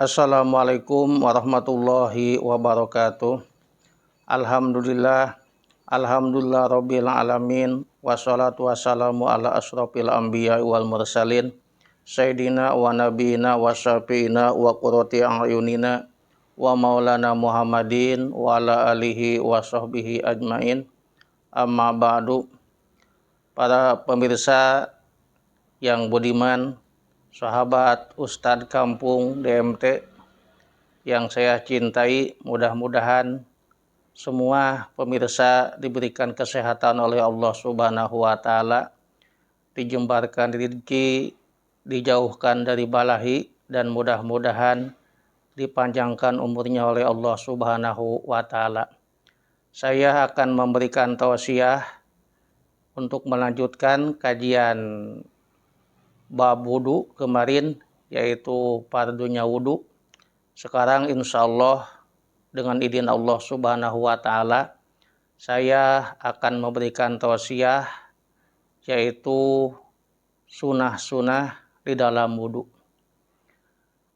Assalamualaikum warahmatullahi wabarakatuh. Alhamdulillah, alhamdulillah rabbil alamin. Wassalatu wassalamu ala asrofil anbiya wal mursalin. Sayyidina wa nabiyina wa syafi'ina wa qurrati a'yunina wa maulana Muhammadin wa ala alihi wa sahbihi ajmain. Amma ba'du. Para pemirsa yang budiman, sahabat Ustadz Kampung DMT yang saya cintai, mudah-mudahan semua pemirsa diberikan kesehatan oleh Allah Subhanahu wa Ta'ala, dijembarkan rezeki, dijauhkan dari balahi, dan mudah-mudahan dipanjangkan umurnya oleh Allah Subhanahu wa Ta'ala. Saya akan memberikan tausiah untuk melanjutkan kajian bab wudu kemarin, yaitu fardunya wudu. Sekarang insya Allah dengan izin Allah Subhanahu wa Ta'ala, saya akan memberikan tausiah yaitu sunah-sunah di dalam wudu.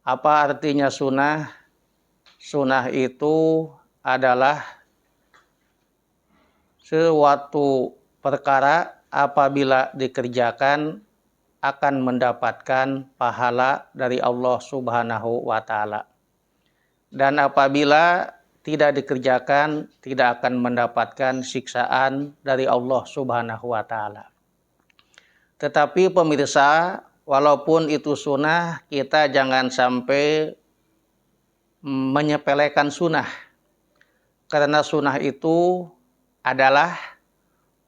Apa artinya sunah? Sunah itu adalah suatu perkara apabila dikerjakan akan mendapatkan pahala dari Allah Subhanahu wa Ta'ala. Dan apabila tidak dikerjakan, tidak akan mendapatkan siksaan dari Allah Subhanahu wa Ta'ala. Tetapi pemirsa, walaupun itu sunnah, kita jangan sampai menyepelekan sunnah. Karena sunnah itu adalah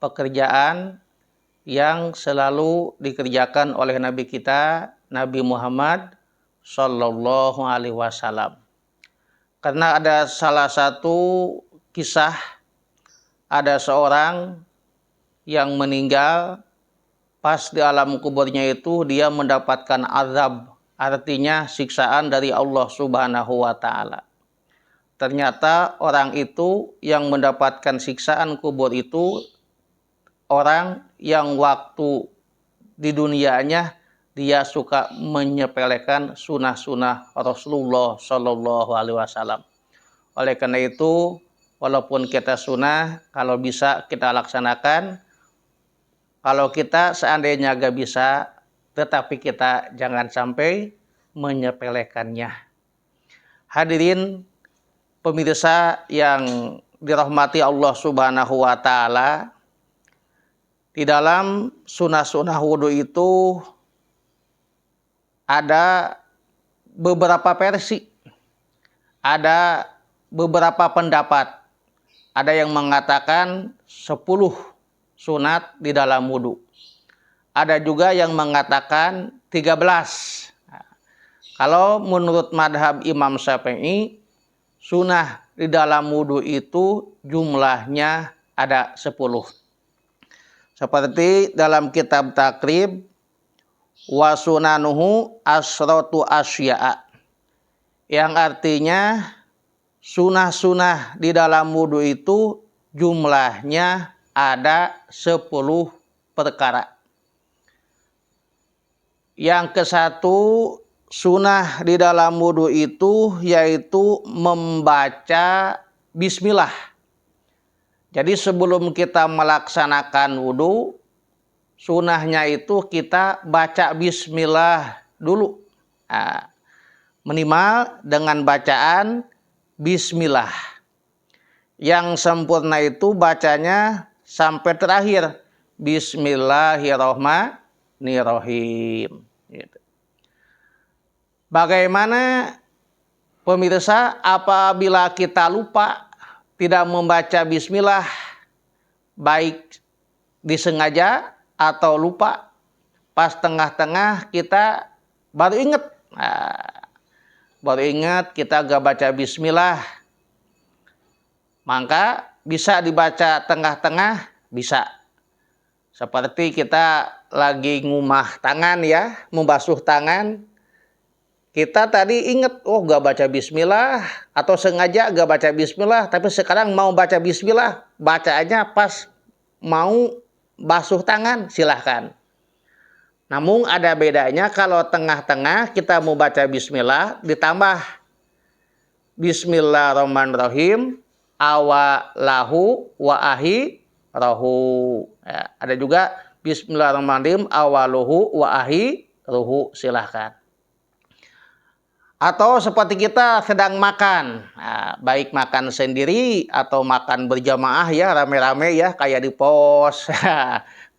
pekerjaan yang selalu dikerjakan oleh Nabi kita, Nabi Muhammad Sallallahu Alaihi Wasallam. Karena ada salah satu kisah, ada seorang yang meninggal, pas di alam kuburnya itu dia mendapatkan azab, artinya siksaan dari Allah Subhanahu wa Ta'ala. Ternyata orang itu yang mendapatkan siksaan kubur itu orang yang waktu di dunianya dia suka menyepelekan sunah-sunah Rasulullah Shallallahu Alaihi Wasallam. Oleh karena itu, walaupun kita sunah, kalau bisa kita laksanakan. Kalau kita seandainya gak bisa, tetapi kita jangan sampai menyepelekannya. Hadirin pemirsa yang dirahmati Allah Subhanahu wa Ta'ala, di dalam sunah-sunah wudu itu ada beberapa versi, ada beberapa pendapat. Ada yang mengatakan 10 sunat di dalam wudu. Ada juga yang mengatakan 13. Kalau menurut madhab Imam Syafi'i, sunah di dalam wudu itu jumlahnya ada 10. Seperti dalam kitab Takrib, wa sunanuhu asratu asya'a, yang artinya sunah-sunah di dalam wudu itu jumlahnya ada 10 perkara. Yang ke-1 sunah di dalam wudu itu yaitu membaca bismillah. Jadi sebelum kita melaksanakan wudu, sunahnya itu kita baca bismillah dulu. Nah, minimal dengan bacaan bismillah. Yang sempurna itu bacanya sampai terakhir, Bismillahirrahmanirrahim. Bagaimana pemirsa apabila kita lupa tidak membaca bismillah, baik disengaja atau lupa, pas tengah-tengah kita baru ingat. Baru ingat kita gak baca bismillah, maka bisa dibaca tengah-tengah, bisa. Seperti kita lagi ngumah tangan ya, membasuh tangan. Kita tadi ingat, gak baca bismillah, atau sengaja gak baca bismillah, tapi sekarang mau baca bismillah, bacaannya pas mau basuh tangan, silahkan. Namun ada bedanya kalau tengah-tengah kita mau baca bismillah ditambah bismillahirrahmanirrahim awalahu wa akhirahu. Ya, ada juga bismillahirrahmanirrahim awaluhu wa akhiruhu, silahkan. Atau seperti kita sedang makan, nah, baik makan sendiri atau makan berjamaah ya, rame-rame ya, kayak di pos,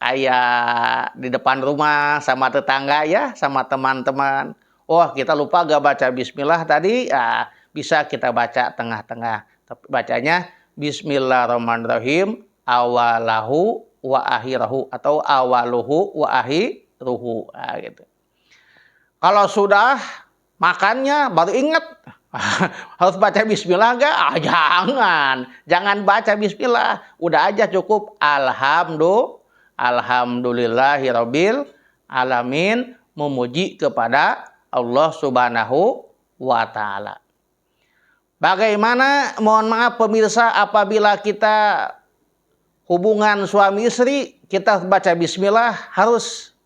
kayak di depan rumah sama tetangga ya, sama teman-teman. Oh, kita lupa gak baca bismillah tadi, ya, bisa kita baca tengah-tengah. Tapi bacanya bismillahirrahmanirrahim awalahu wa akhirahu atau awaluhu wa akhiruhu. Nah, gitu. Kalau sudah makannya baru ingat harus baca bismillah enggak? Jangan baca bismillah. Udah aja cukup alhamdulillahirabbil alamin, memuji kepada Allah Subhanahu wa taala. Bagaimana, mohon maaf pemirsa, apabila kita hubungan suami istri kita baca bismillah harus.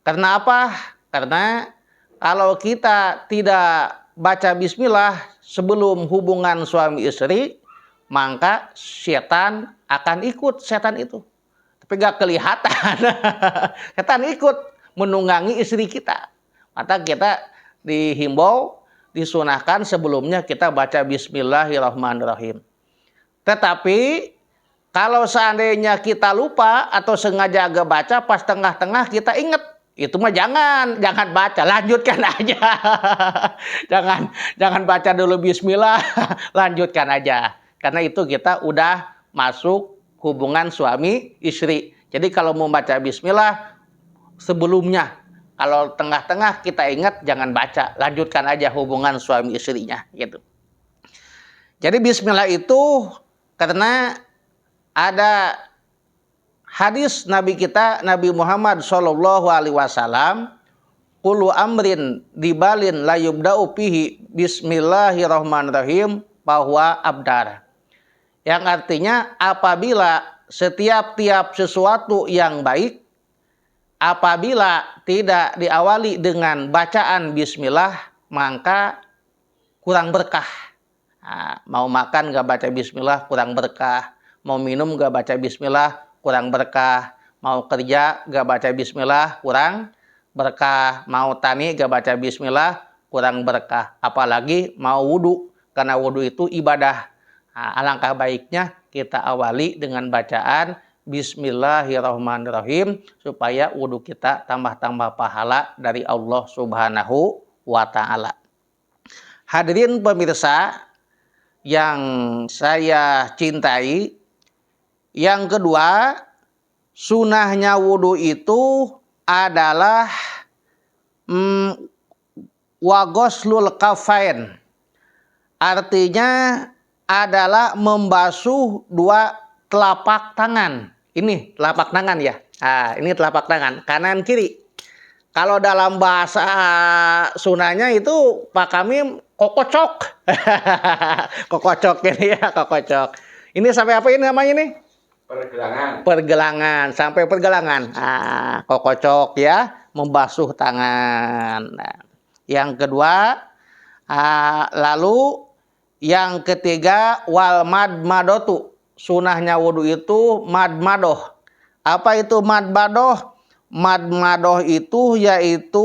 Karena apa? Karena kalau kita tidak baca bismillah sebelum hubungan suami istri, maka setan akan ikut setan itu. Tapi gak kelihatan. Setan ikut menunggangi istri kita. Maka kita dihimbau, disunahkan sebelumnya kita baca bismillahirrahmanirrahim. Tetapi kalau seandainya kita lupa atau sengaja agak baca pas tengah-tengah kita ingat, itu mah jangan baca, lanjutkan aja. jangan baca dulu bismillah, lanjutkan aja. Karena itu kita udah masuk hubungan suami istri. Jadi kalau mau baca bismillah sebelumnya, kalau tengah-tengah kita ingat jangan baca, lanjutkan aja hubungan suami istrinya gitu. Jadi bismillah itu karena ada hadis Nabi kita, Nabi Muhammad Shallallahu Alaihi Wasallam, kullu amrin dibalin la yubda'u fihi bismillahirrahmanirrahim bahwa abdar. Yang artinya apabila setiap sesuatu yang baik, apabila tidak diawali dengan bacaan bismillah, maka kurang berkah. Nah, mau makan gak baca bismillah, kurang berkah. Mau minum gak baca bismillah, kurang berkah. Mau kerja gak baca bismillah, kurang berkah. Mau tani gak baca bismillah, kurang berkah. Apalagi mau wudhu, karena wudhu itu ibadah. Nah, alangkah baiknya kita awali dengan bacaan bismillahirrahmanirrahim supaya wudhu kita tambah-tambah pahala dari Allah Subhanahu wa ta'ala. Hadirin pemirsa yang saya cintai, yang kedua, sunahnya wudhu itu adalah wagoslul kafain. Artinya adalah membasuh dua telapak tangan. Ini telapak tangan ya. Nah, ini telapak tangan, kanan kiri. Kalau dalam bahasa sunahnya itu Pak Kamim kokocok. Kokocok ini ya, kokocok. Ini sampai apa ini namanya ini? Pergelangan, sampai pergelangan. Nah, kokocok ya, membasuh tangan. Nah, yang kedua, lalu yang ketiga wal madmadotu. Sunahnya wudhu itu madmadoh. Apa itu madmadoh? Madmadoh itu yaitu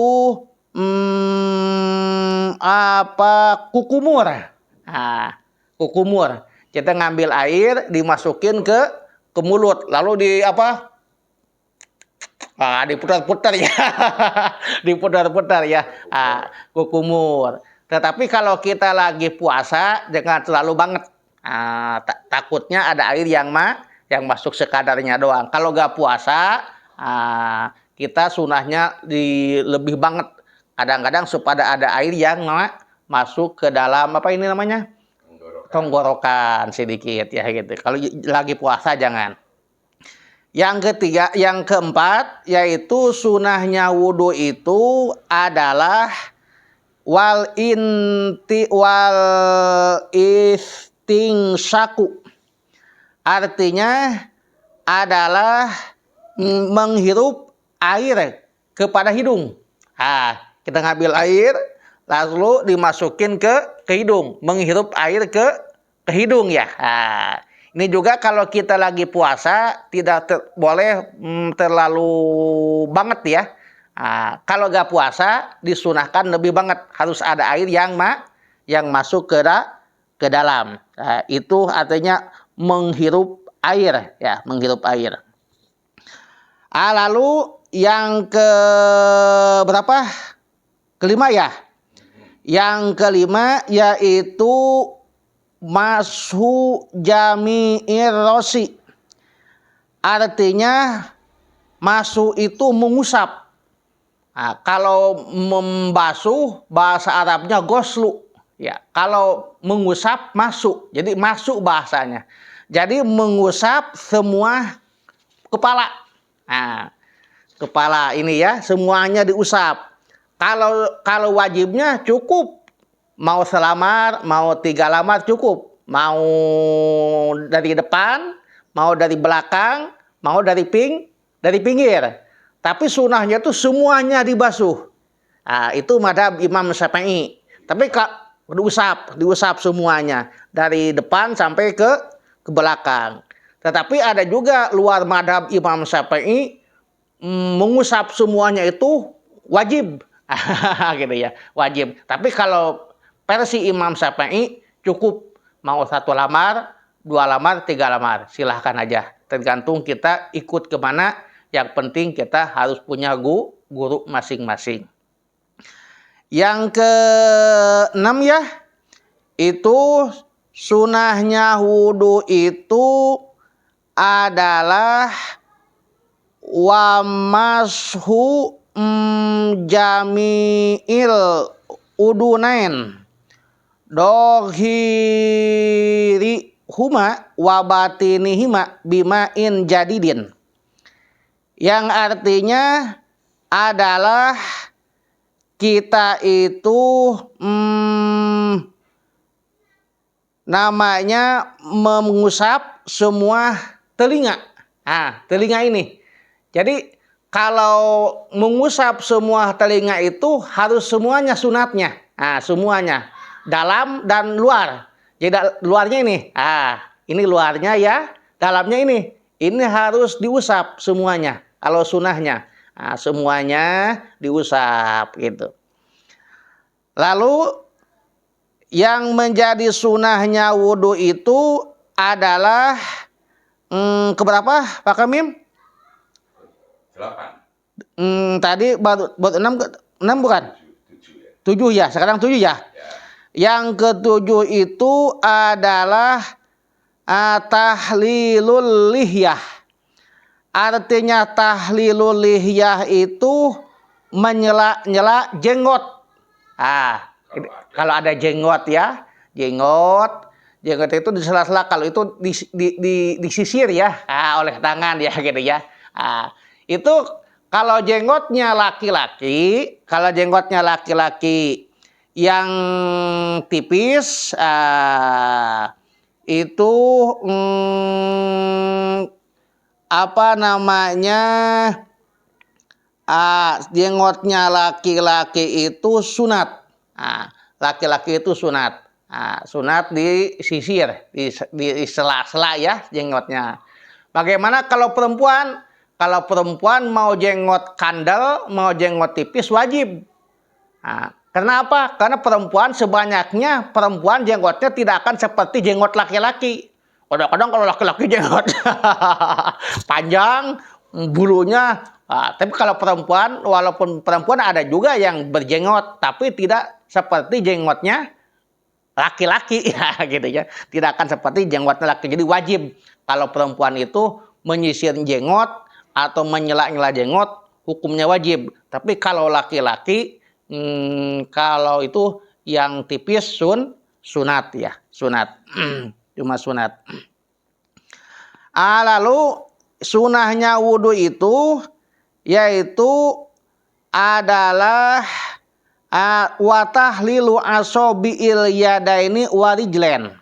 kukumur. Nah, kukumur. Kita ngambil air, dimasukin ke mulut, lalu diputar-putar ya. Diputar-putar ya. Kukumur. Tetapi kalau kita lagi puasa jangan terlalu banget. Takutnya ada air yang masuk sekadarnya doang. Kalau gak puasa, kita sunahnya lebih banget. Kadang-kadang supaya ada air yang masuk ke dalam apa ini namanya? Tenggorokan sedikit ya gitu. Kalau lagi puasa jangan. Yang ketiga, yang keempat yaitu sunahnya wudhu itu adalah wal istingsaku. Artinya adalah menghirup air kepada hidung. Kita ngambil air lalu dimasukin ke hidung, menghirup air ke hidung ya. Ini juga kalau kita lagi puasa tidak boleh terlalu banget ya. Kalau nggak puasa disunahkan lebih banget, harus ada air yang masuk ke dalam. Itu artinya menghirup air ya, menghirup air. Lalu yang ke berapa? Kelima ya. Yang kelima yaitu mashu jami'ir rosi. Artinya mashu itu mengusap. Kalau membasuh bahasa Arabnya goslu. Ya, kalau mengusap masuk. Jadi masuk bahasanya. Jadi mengusap semua kepala. Kepala ini ya, semuanya diusap. Kalau wajibnya cukup, mau selamar, mau 3 lamar cukup. Mau dari depan, mau dari belakang, mau dari pinggir. Tapi sunahnya itu semuanya dibasuh. Itu madhab Imam Syafi'i. Tapi diusap semuanya dari depan sampai ke belakang. Tetapi ada juga luar madhab Imam Syafi'i mengusap semuanya itu wajib. Gitu ya, wajib. Tapi kalau versi Imam Syafi'i cukup mau 1 lamar, 2 lamar, 3 lamar, silahkan aja. Tergantung kita ikut kemana. Yang penting kita harus punya guru masing-masing. Yang ke-6 ya, itu sunahnya wudu itu adalah wamashu jami'il udunain dohiri huma wabatinihima bima'in jadidin. Yang artinya adalah kita itu namanya mengusap semua telinga. Telinga ini. Jadi kalau mengusap semua telinga itu harus semuanya sunatnya. Semuanya. Dalam dan luar. Jadi luarnya ini. Ini luarnya ya. Dalamnya ini. Ini harus diusap semuanya. Kalau sunahnya. Semuanya diusap gitu. Lalu yang menjadi sunahnya wudhu itu adalah keberapa Pak Kamim? 8. Tadi baru 6 bukan? 7 ya. Sekarang 7 ya. Yang ke-7 itu adalah tahlilul lihyah. Artinya tahlilul lihyah itu menyela-nyela jenggot. Kalau ada jenggot ya, jenggot itu di sela-sela, kalau itu disisir ya, oleh tangan ya gitu ya. Itu kalau jenggotnya laki-laki, yang tipis itu jenggotnya laki-laki itu sunat. Laki-laki itu sunat. Sunat disisir, di sela-sela ya jenggotnya. Bagaimana kalau perempuan? Kalau perempuan mau jenggot kandel, mau jenggot tipis wajib. Kenapa? Karena perempuan sebanyaknya jenggotnya tidak akan seperti jenggot laki-laki. Kadang-kadang kalau laki-laki jenggot panjang, bulunya. Tapi kalau perempuan, walaupun perempuan ada juga yang berjenggot, tapi tidak seperti jenggotnya laki-laki ya gitu ya. Tidak akan seperti jenggotnya laki. Jadi wajib kalau perempuan itu menyisir jenggot atau menyela-nyela jenggot, hukumnya wajib. Tapi kalau laki-laki, kalau itu yang tipis sunat ya, sunat. Cuma sunat. Lalu sunahnya wudhu itu yaitu adalah watahlilu asobi'il yadaini warijlen.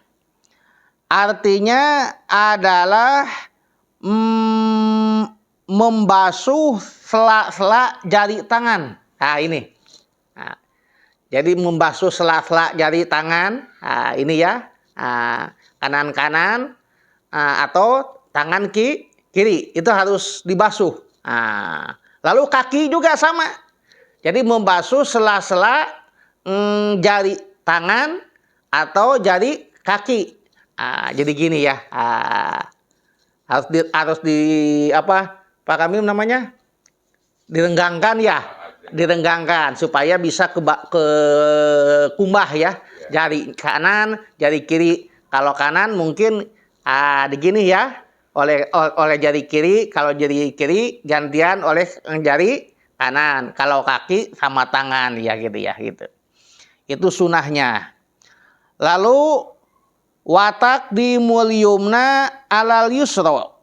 Artinya adalah membasuh sela-sela jari tangan. Nah, ini. Nah, jadi membasuh sela-sela jari tangan. Nah, ini ya. Nah, kanan-kanan atau tangan kiri. Itu harus dibasuh. Nah, lalu kaki juga sama. Jadi membasuh sela-sela jari tangan atau jari kaki. Jadi gini ya. Harus di apa Pak Kamil namanya? Direnggangkan ya. Direnggangkan supaya bisa ke kumbah ya. Jari kanan, jari kiri. Kalau kanan mungkin begini ya. Oleh jari kiri, kalau jari kiri gantian oleh jari kanan. Kalau kaki sama tangan ya gitu ya gitu. Itu sunahnya. Lalu watak di mulyumna alal yusro.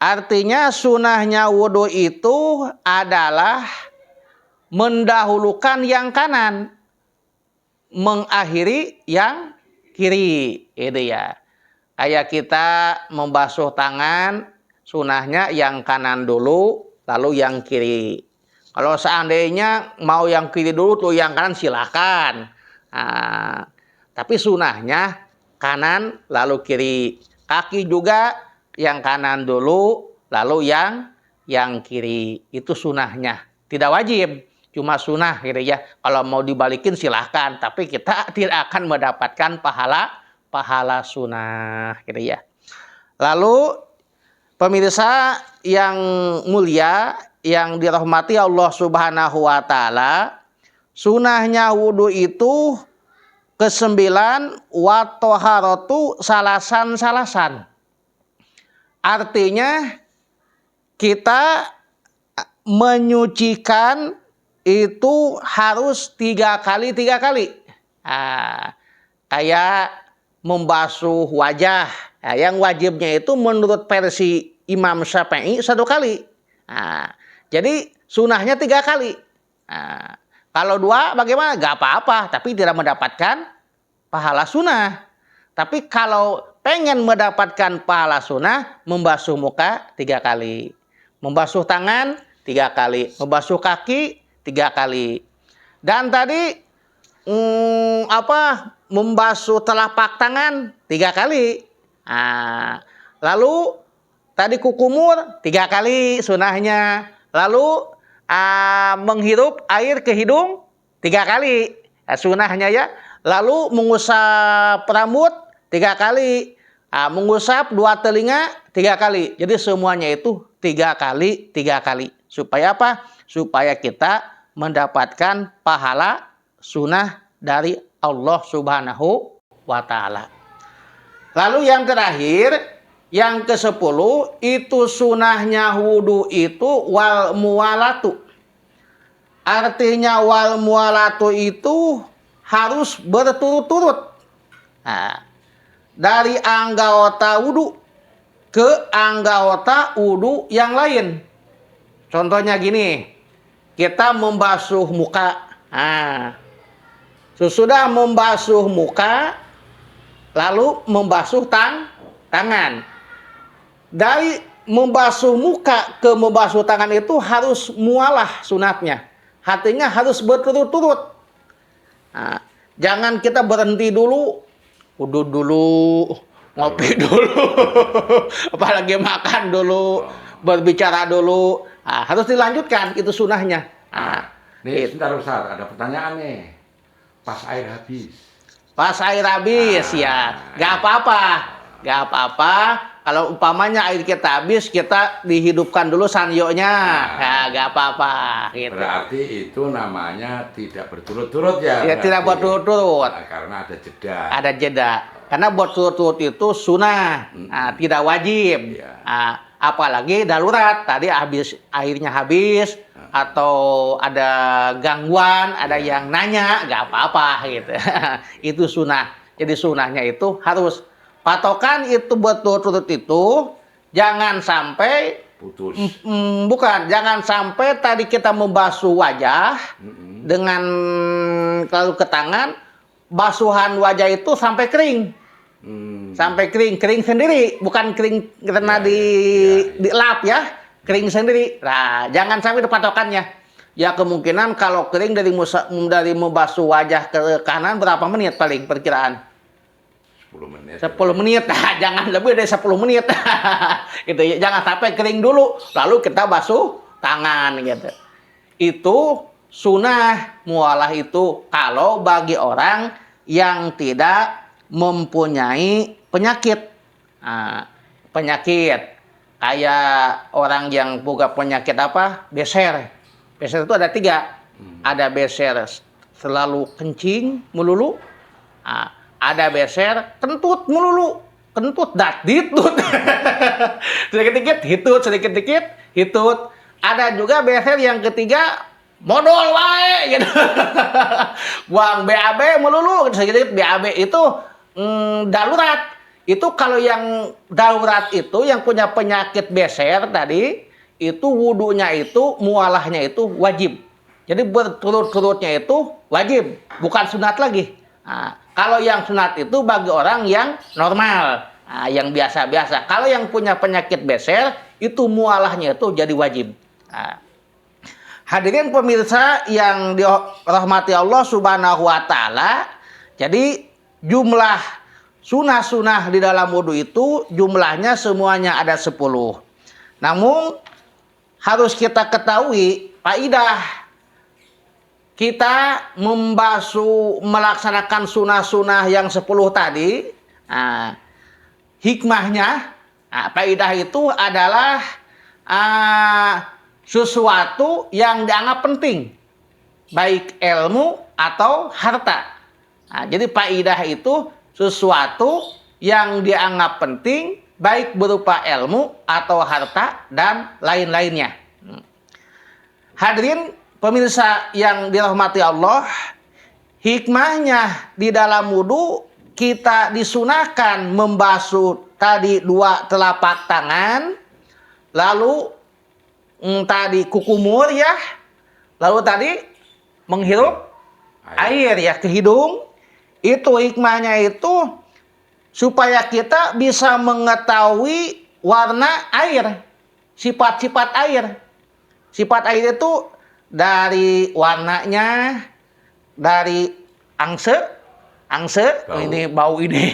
Artinya sunahnya wudhu itu adalah mendahulukan yang kanan, mengakhiri yang kiri. Itu ya. Kayak kita membasuh tangan, sunahnya yang kanan dulu, lalu yang kiri. Kalau seandainya mau yang kiri dulu, tuh yang kanan silahkan. Tapi sunahnya kanan, lalu kiri. Kaki juga yang kanan dulu, lalu yang kiri. Itu sunahnya. Tidak wajib, cuma sunah gitu ya. Kalau mau dibalikin silahkan, tapi kita tidak akan mendapatkan pahala sunah gitu ya. Lalu pemirsa yang mulia, yang dirahmati Allah Subhanahu wa taala, sunahnya wudhu itu kesembilan wa toharatu salasan. Artinya kita menyucikan itu harus 3 kali. Kayak membasuh wajah. Yang wajibnya itu menurut versi Imam Syafi'i 1 kali. Jadi sunahnya 3 kali. Kalau 2 bagaimana? Gak apa-apa, tapi tidak mendapatkan pahala sunah. Tapi kalau pengen mendapatkan pahala sunah, membasuh muka 3 kali. Membasuh tangan 3 kali. Membasuh kaki 3 kali. Dan tadi membasuh telapak tangan 3 kali. Lalu tadi kukumur 3 kali sunahnya. Lalu menghirup air ke hidung 3 kali sunahnya ya. Lalu mengusap rambut 3 kali. Mengusap 2 telinga 3 kali. Jadi semuanya itu 3 kali. Supaya apa? Supaya kita mendapatkan pahala sunah dari Allah Subhanahu wa taala. Lalu yang terakhir, yang ke-10, itu sunahnya wudhu itu wal muwalatu. Artinya wal muwalatu itu harus berturut-turut. Dari anggota wudhu ke anggota wudhu yang lain. Contohnya gini, kita membasuh muka. Sesudah membasuh muka, lalu membasuh tangan. Dari membasuh muka ke membasuh tangan itu harus mualah sunatnya. Artinya harus berturut-turut. Jangan kita berhenti dulu, wudhu dulu, ngopi dulu, apalagi makan dulu, berbicara dulu. Harus dilanjutkan, itu sunahnya. Nih, sebentar Ustaz, ada pertanyaan nih. Pas air habis. Ya, gak apa-apa. Kalau umpamanya air kita habis, kita dihidupkan dulu sanyonya. Gak apa-apa. Gitu. Berarti itu namanya tidak berturut-turut ya? Ya, tidak berturut-turut. Karena ada jeda. Ada jeda. Karena berturut-turut itu sunah, tidak wajib. Apalagi darurat, tadi airnya habis, atau ada gangguan, ada yang nanya, gak apa-apa gitu. Itu sunah. Jadi sunahnya itu harus patokan itu berturut-turut itu jangan sampai putus. Jangan sampai tadi kita membasuh wajah dengan lalu ke tangan, basuhan wajah itu sampai kering. Sampai kering sendiri, bukan kering karena dilap ya. kering sendiri. Nah, jangan sampai patokannya. Ya kemungkinan kalau kering dari membasuh wajah ke kanan berapa menit paling perkiraan? 10 menit. 10 menit. Nah, jangan lebih dari 10 menit. Gitu ya. Jangan sampai kering dulu lalu kita basuh tangan gitu. Itu sunnah mualah itu kalau bagi orang yang tidak mempunyai penyakit. Nah, penyakit kayak orang yang punya penyakit apa? Beser. Beser itu ada 3. Ada beser selalu kencing melulu. Nah, ada beser kentut melulu, kentut dat ditut. Sedikit-dikit hitut, sedikit-dikit hitut. Ada juga beser yang ketiga modal wae gitu. Buang BAB melulu, sedikit-dikit BAB itu darurat. Itu kalau yang darurat itu yang punya penyakit beser tadi, itu wudunya itu mualahnya itu wajib. Jadi berturut-turutnya itu wajib, bukan sunat lagi. Nah, kalau yang sunat itu bagi orang yang normal, yang biasa-biasa. Kalau yang punya penyakit beser, itu mualahnya itu jadi wajib. Nah, hadirin pemirsa yang dirahmati Allah Subhanahu wa Ta'ala, jadi jumlah sunah-sunah di dalam wudhu itu jumlahnya semuanya ada 10. Namun harus kita ketahui faidah kita melaksanakan sunah-sunah yang 10 tadi, hikmahnya, faidah itu adalah sesuatu yang dianggap penting, baik ilmu atau harta. Nah, jadi faidah itu sesuatu yang dianggap penting, baik berupa ilmu atau harta dan lain-lainnya. Hadirin pemirsa yang dirahmati Allah, hikmahnya di dalam wudhu kita disunahkan membasuh tadi 2 telapak tangan, lalu tadi kukumur ya, lalu tadi menghirup air ya ke hidung. Itu hikmahnya itu supaya kita bisa mengetahui warna air, sifat-sifat air. Sifat air itu dari warnanya, dari angse, Bau. ini bau ini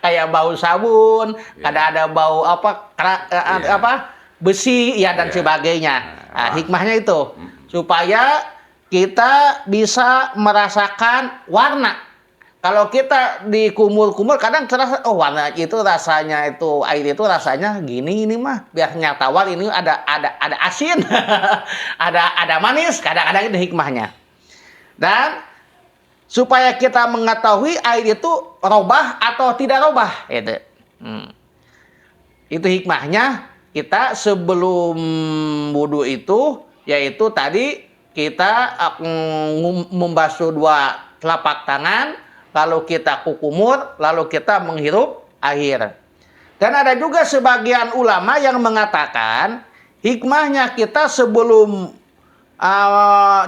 kayak bau sabun, ada bau apa, besi ya dan sebagainya. Nah, hikmahnya itu supaya kita bisa merasakan warna. Kalau kita dikumur-kumur kadang terasa warna itu rasanya itu air itu rasanya gini ini mah biasanya tawar ini ada asin ada manis, kadang-kadang itu hikmahnya. Dan supaya kita mengetahui air itu robah atau tidak robah itu. Itu hikmahnya kita sebelum wudhu itu yaitu tadi kita membasuh 2 telapak tangan, lalu kita kukumur, lalu kita menghirup air. Dan ada juga sebagian ulama yang mengatakan hikmahnya kita sebelum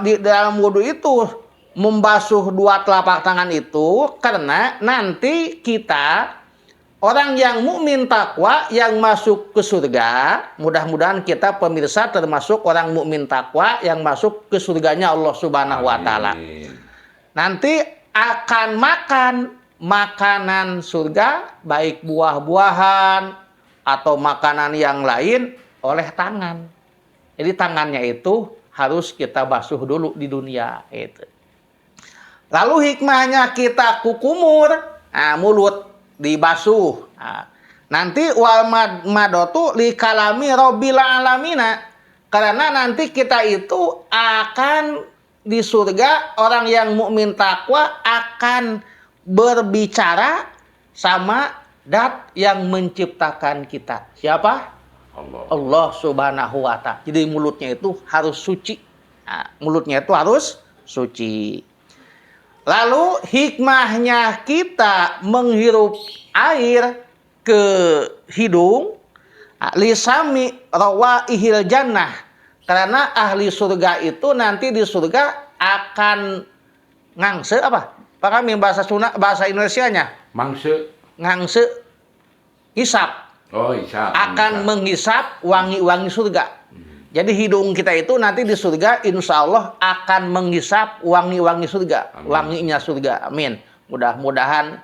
di dalam wudhu itu membasuh 2 telapak tangan itu karena nanti kita orang yang mukmin takwa yang masuk ke surga, mudah-mudahan kita pemirsa termasuk orang mukmin takwa yang masuk ke surganya Allah Subhanahu wa Ta'ala. Nanti akan makan makanan surga, baik buah-buahan atau makanan yang lain oleh tangan. Jadi tangannya itu harus kita basuh dulu di dunia itu. Lalu hikmahnya kita kukumur, mulut dibasuh. Nanti wal madotu li kalami rabbil alamina. Karena nanti kita itu akan di surga orang yang mukmin takwa akan berbicara sama Dat yang menciptakan kita. Siapa? Allah Subhanahu wa Ta'ala. Jadi mulutnya itu harus suci. Mulutnya itu harus suci. Lalu hikmahnya kita menghirup air ke hidung, lisami rawaihil jannah. Karena ahli surga itu nanti di surga akan ngangse apa? Apa kami bahasa Indonesia-nya? Mangse. Ngangse hisap. Oh, hisap. Akan menghisap wangi-wangi surga. Jadi hidung kita itu nanti di surga insya Allah akan menghisap wangi-wangi surga. Amin. Wanginya surga. Amin. Mudah-mudahan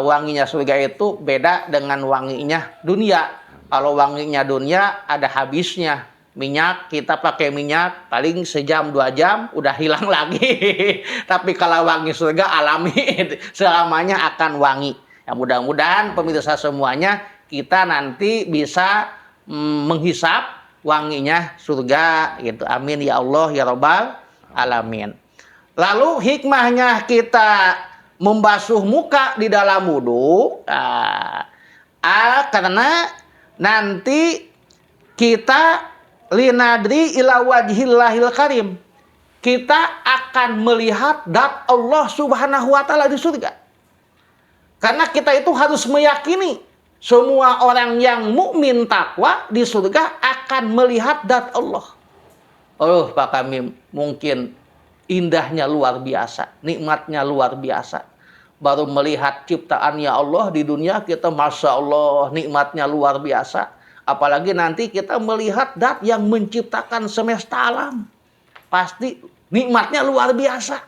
wanginya surga itu beda dengan wanginya dunia. Kalau wanginya dunia ada habisnya. Minyak, kita pakai minyak paling sejam 2 jam udah hilang lagi. Tapi kalau wangi surga alami selamanya akan wangi. Ya, mudah-mudahan pemirsa semuanya kita nanti bisa menghisap wanginya surga gitu. Amin ya Allah ya Rabbal alamin. Lalu hikmahnya kita membasuh muka di dalam wudu karena nanti kita linadri ila wajhillahil karim. Kita akan melihat zat Allah Subhanahu wa taala di surga. Karena kita itu harus meyakini semua orang yang mukmin takwa di surga akan melihat zat Allah. Oh, Pak Kamim, mungkin indahnya luar biasa, nikmatnya luar biasa. Baru melihat ciptaannya Allah di dunia kita, Masya Allah, nikmatnya luar biasa. Apalagi nanti kita melihat zat yang menciptakan semesta alam. Pasti nikmatnya luar biasa.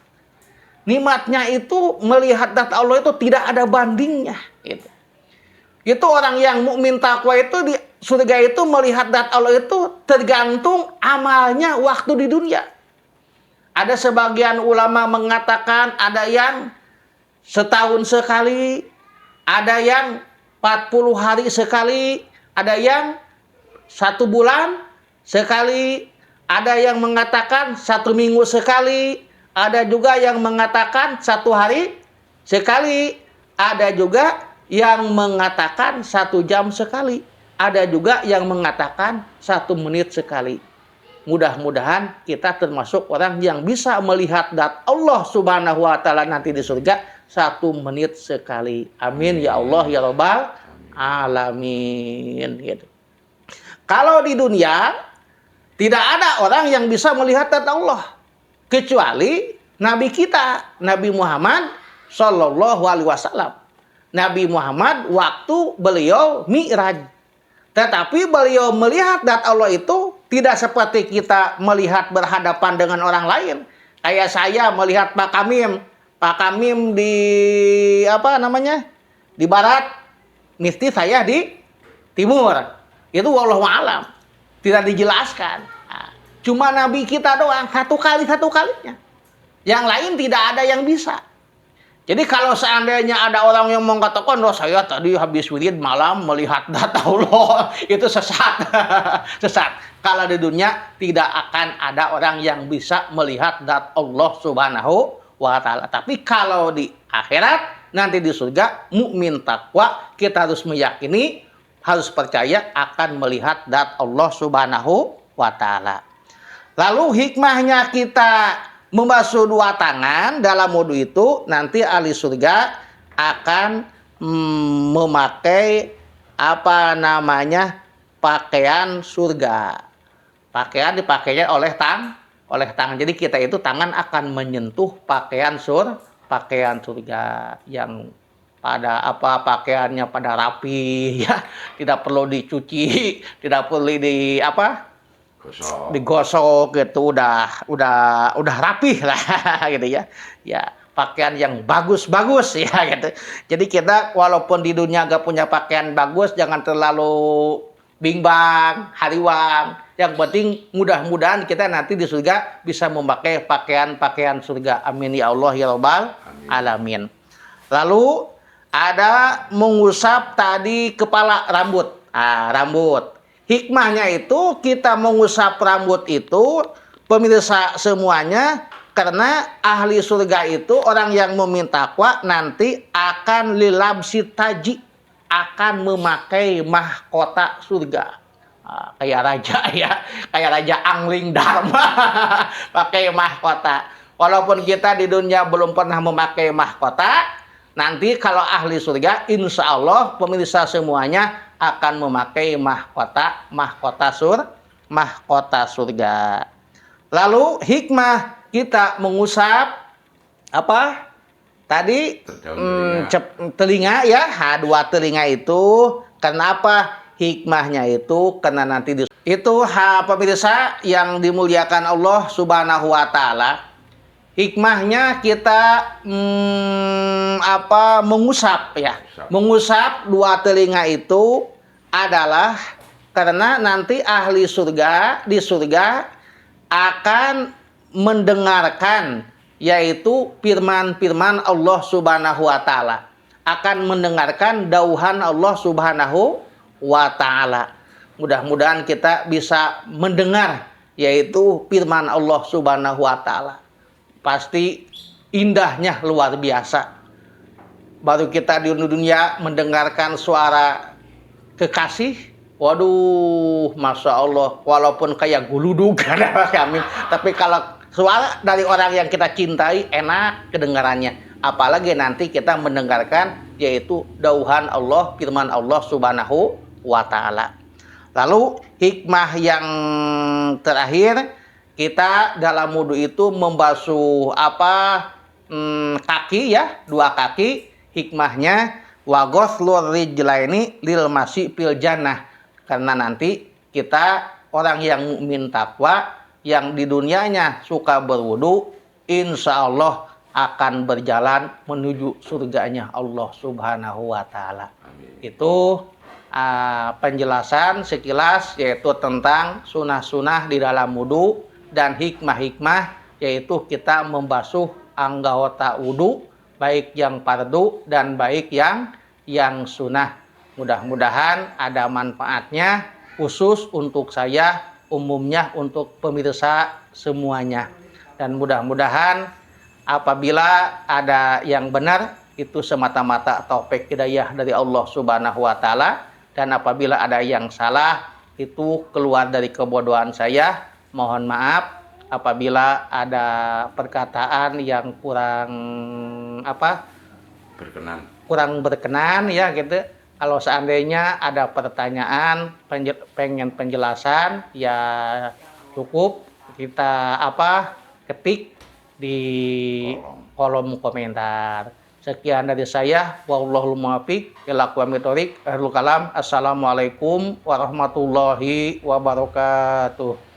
Nikmatnya itu melihat zat Allah itu tidak ada bandingnya. Gitu. Itu orang yang mukmin takwa itu di surga itu melihat zat Allah itu tergantung amalnya waktu di dunia. Ada sebagian ulama mengatakan ada yang setahun sekali, ada yang 40 hari sekali, ada yang 1 bulan sekali, ada yang mengatakan 1 minggu sekali, ada juga yang mengatakan 1 hari sekali, ada juga yang mengatakan 1 jam sekali. Ada juga yang mengatakan 1 menit sekali. Mudah-mudahan kita termasuk orang yang bisa melihat zat Allah Subhanahu wa taala nanti di surga 1 menit sekali. Amin ya Allah ya Rabbal alamin. Gitu. Kalau di dunia tidak ada orang yang bisa melihat zat Allah kecuali Nabi kita, Nabi Muhammad Sallallahu Alaihi Wasallam. Nabi Muhammad waktu beliau Mi'raj. Tetapi beliau melihat zat Allah itu tidak seperti kita melihat berhadapan dengan orang lain. Kayak saya melihat Pak Kamim. Pak Kamim di di barat, mesti saya di timur. Itu wallahu alam. Tidak dijelaskan. Cuma Nabi kita doang satu kalinya. Yang lain tidak ada yang bisa. Jadi kalau seandainya ada orang yang mengatakan, saya tadi habis wirid malam melihat zat Allah, itu sesat. Sesat. Kalau di dunia tidak akan ada orang yang bisa melihat zat Allah Subhanahu wa taala. Tapi kalau di akhirat, nanti di surga, mukmin takwa, kita harus meyakini, harus percaya akan melihat zat Allah Subhanahu wa taala. Lalu hikmahnya kita membasuh 2 tangan dalam wudu itu, nanti ahli surga akan memakai pakaian surga. Pakaian dipakainya oleh tangan. Jadi kita itu tangan akan menyentuh pakaian surga yang pakaiannya pada rapi ya, tidak perlu dicuci, tidak perlu digosok gitu, udah rapih lah gitu ya. Ya, pakaian yang bagus ya gitu. Jadi kita walaupun di dunia gak punya pakaian bagus, jangan terlalu bimbang, hariwang. Yang penting mudah-mudahan kita nanti di surga bisa memakai pakaian surga. Amin ya Allah ya Rabbal alamin. Lalu ada mengusap tadi kepala rambut. Rambut. Hikmahnya itu kita mengusap rambut itu, pemirsa semuanya, karena ahli surga itu orang yang meminta takwa nanti akan lilabsi taji, akan memakai mahkota surga. Kayak raja ya, kayak Raja Angling Dharma pakai mahkota. Walaupun kita di dunia belum pernah memakai mahkota, nanti kalau ahli surga insya Allah pemirsa semuanya akan memakai mahkota surga. Lalu hikmah kita mengusap apa? Tadi telinga ya, 2 telinga itu Karena apa? Hikmahnya itu karena nanti itu pemirsa yang dimuliakan Allah Subhanahu wa taala. Hikmahnya kita mengusap ya. Mengusap dua telinga itu adalah karena nanti ahli surga di surga akan mendengarkan yaitu firman-firman Allah Subhanahu wa taala. Akan mendengarkan dauhan Allah Subhanahu wa taala. Mudah-mudahan kita bisa mendengar yaitu firman Allah Subhanahu wa taala. Pasti indahnya luar biasa. Baru kita di dunia mendengarkan suara kekasih, waduh, masya Allah, walaupun kayak guludug kami, tapi kalau suara dari orang yang kita cintai enak kedengarannya. Apalagi nanti kita mendengarkan yaitu dauhan Allah, firman Allah Subhanahu wa taala. Lalu hikmah yang terakhir, kita dalam wudu itu membasuh kaki ya, dua kaki. Hikmahnya wa ghuslur rijlaini lil masyi fil jannah. Karena nanti kita orang yang mukmin takwa yang di dunianya suka berwudu, insya Allah akan berjalan menuju surganya Allah Subhanahu wa taala. Itu penjelasan sekilas yaitu tentang sunah-sunah di dalam wudu dan hikmah-hikmah yaitu kita membasuh anggota wudu baik yang fardu dan baik yang sunnah. Mudah-mudahan ada manfaatnya khusus untuk saya, umumnya untuk pemirsa semuanya. Dan mudah-mudahan apabila ada yang benar itu semata-mata taufik hidayah dari Allah Subhanahu wa taala, dan apabila ada yang salah itu keluar dari kebodohan saya. Mohon maaf apabila ada perkataan yang kurang berkenan ya gitu. Kalau seandainya ada pertanyaan, pengen penjelasan ya cukup kita ketik di kolom komentar. Sekian dari saya, wallahul muwaffiq ila aqwamit thoriq. Ahlul kalam. Assalamualaikum warahmatullahi wabarakatuh.